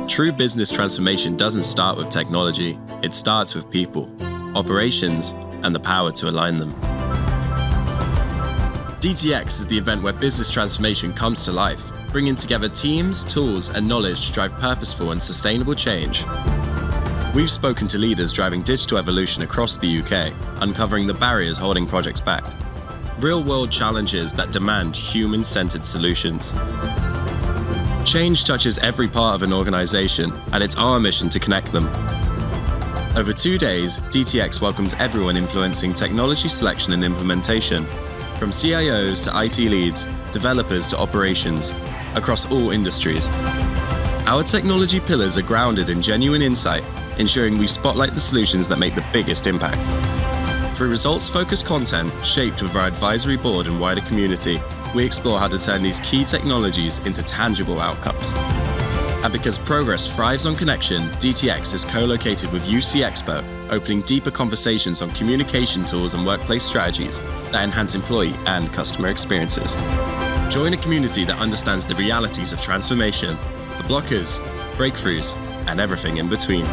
True business transformation doesn't start with technology, it starts with people, operations, and the power to align them. DTX is the event where business transformation comes to life, bringing together teams, tools, and knowledge to drive purposeful and sustainable change. We've spoken to leaders driving digital evolution across the UK, uncovering the barriers holding projects back. Real-world challenges that demand human-centered solutions. Change touches every part of an organization, and it's our mission to connect them. Over 2 days, DTX welcomes everyone influencing technology selection and implementation, from CIOs to IT leads, developers to operations, across all industries. Our technology pillars are grounded in genuine insight, ensuring we spotlight the solutions that make the biggest impact. Through results-focused content shaped with our advisory board and wider community, we explore how to turn these key technologies into tangible outcomes. And because progress thrives on connection, DTX is co-located with EXPO, opening deeper conversations on communication tools and workplace strategies that enhance employee and customer experiences. Join a community that understands the realities of transformation, the blockers, breakthroughs, and everything in between.